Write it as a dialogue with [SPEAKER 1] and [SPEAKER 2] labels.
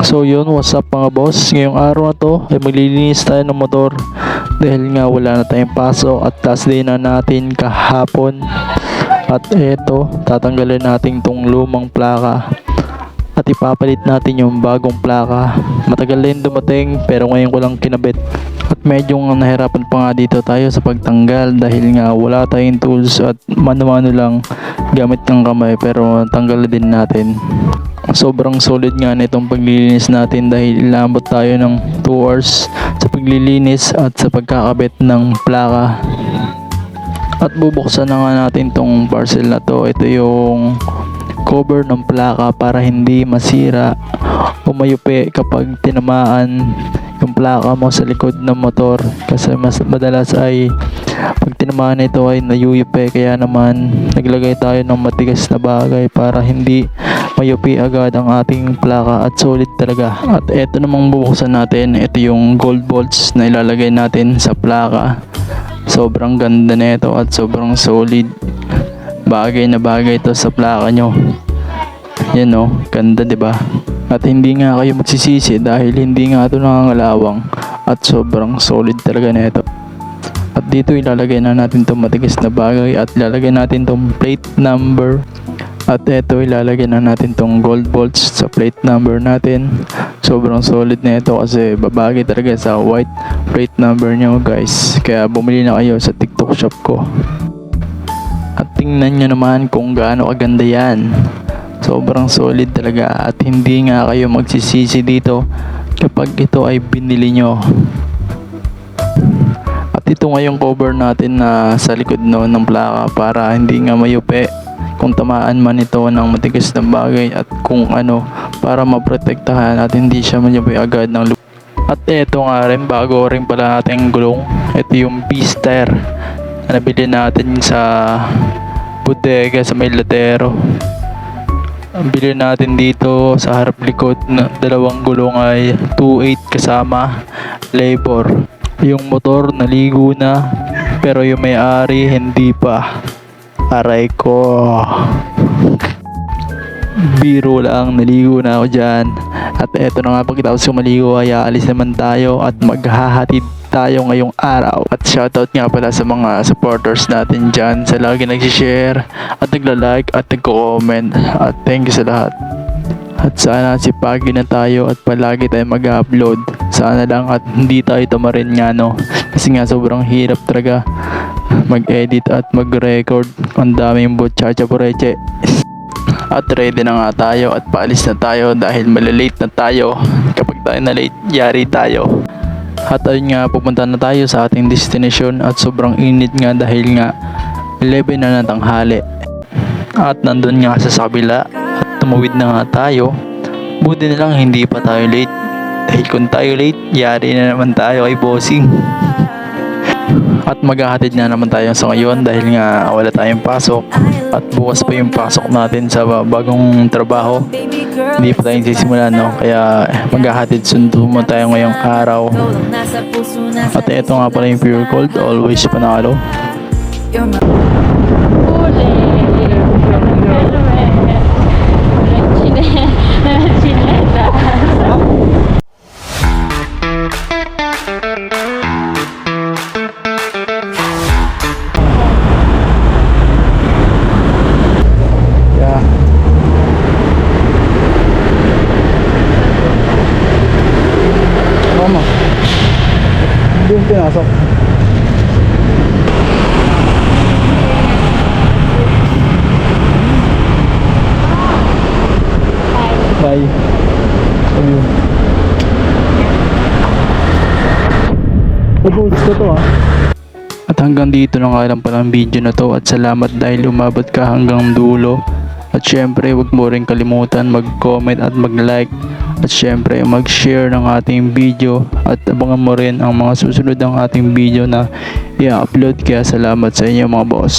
[SPEAKER 1] So yun, what's up mga boss? Ngayong araw na to ay maglilinis tayo ng motor dahil nga wala na tayong pasok at last day na natin kahapon. At eto, tatanggalin natin tong lumang plaka at ipapalit natin yung bagong plaka. Matagal din dumating pero ngayon ko lang kinabit. At medyo nahirapan pa nga dito tayo sa pagtanggal dahil nga wala tayong tools at mano-mano lang gamit ng kamay, pero tanggal din natin. Sobrang solid nga nitong paglilinis natin dahil ilambot tayo ng 2 hours sa paglilinis at sa pagkakabit ng plaka. At bubuksan na nga natin tong parcel na to. Ito yung cover ng plaka para hindi masira o mayupi kapag tinamaan yung plaka mo sa likod ng motor, kasi mas madalas ay pag tinamaan ito ay nayuyupi. Kaya naman naglagay tayo ng matigas na bagay para hindi mayupi agad ang ating plaka at solid talaga. At eto namang bubuksan natin, ito yung gold bolts na ilalagay natin sa plaka. Sobrang ganda nito at sobrang solid. Bagay na bagay ito sa plaka nyo. Yan o, ganda diba? At hindi nga kayo magsisisi dahil hindi nga ito nangangalawang at sobrang solid talaga nito. At dito ilalagay na natin itong matigas na bagay at ilalagay natin itong plate number. At eto, ilalagay na natin itong gold bolts sa plate number natin. Sobrang solid na ito kasi babagay talaga sa white plate number nyo guys. Kaya bumili na kayo sa TikTok shop ko. At tingnan nyo naman kung gaano kaganda yan. Sobrang solid talaga at hindi nga kayo magsisisi dito kapag ito ay binili nyo. At ito nga yung cover natin na sa likod ng plaka para hindi nga mayupi kung tamaan man ito ng matigas na bagay, at kung ano, para maprotektahan at hindi siya mayupi agad ng lupa. At ito nga rin, bago rin pala natin gulong. Ito yung Pister na nabili natin sa bodega sa may Latero. Ang bili natin dito sa harap likod na dalawang gulong ay 2.8 kasama labor. Yung motor naligo na pero yung may-ari hindi pa. Aray ko. Biro lang, naligo na ako dyan. At eto na nga, pagkatapos maligo ay aalis naman tayo at maghahatid tayo ngayong araw. At shoutout nga pala sa mga supporters natin dyan, sa lagi nagsishare at nagla-like at nagko-comment, at thank you sa lahat. At sana sipagi na tayo at palagi tayo mag-upload. Sana lang at hindi tayo tamarin nga no, kasi nga sobrang hirap talaga mag-edit at mag-record. Ang daming botchacha poreche. At ready na nga tayo at paalis na tayo dahil malalate na tayo. Kapag tayo na late, yari tayo. At ayun nga, pupunta na tayo sa ating destination at sobrang init nga dahil nga 11 na ng tanghali. At nandun nga sa kabila at tumawid na nga tayo. Buti na lang hindi pa tayo late, dahil kung tayo late, yari na naman tayo kay bossing. At maghahatid na naman tayo sa ngayon dahil nga wala tayong pasok at bukas pa yung pasok natin sa bagong trabaho. Hindi pa tayong sisimulan no, kaya maghahatid sundo mo tayo ngayong araw. At ito nga pala yung Pure Gold, always panalo. Hindi yung pinasok. Bye. Love you. Pag-goods ko to At hanggang dito na nga lang pala ang video na to, at salamat dahil umabot ka hanggang dulo. At syempre, huwag mo rin kalimutan mag-comment at mag-like. At syempre, mag-share ng ating video. At abangan mo rin ang mga susunod ng ating video na i-upload. Kaya salamat sa inyo mga boss.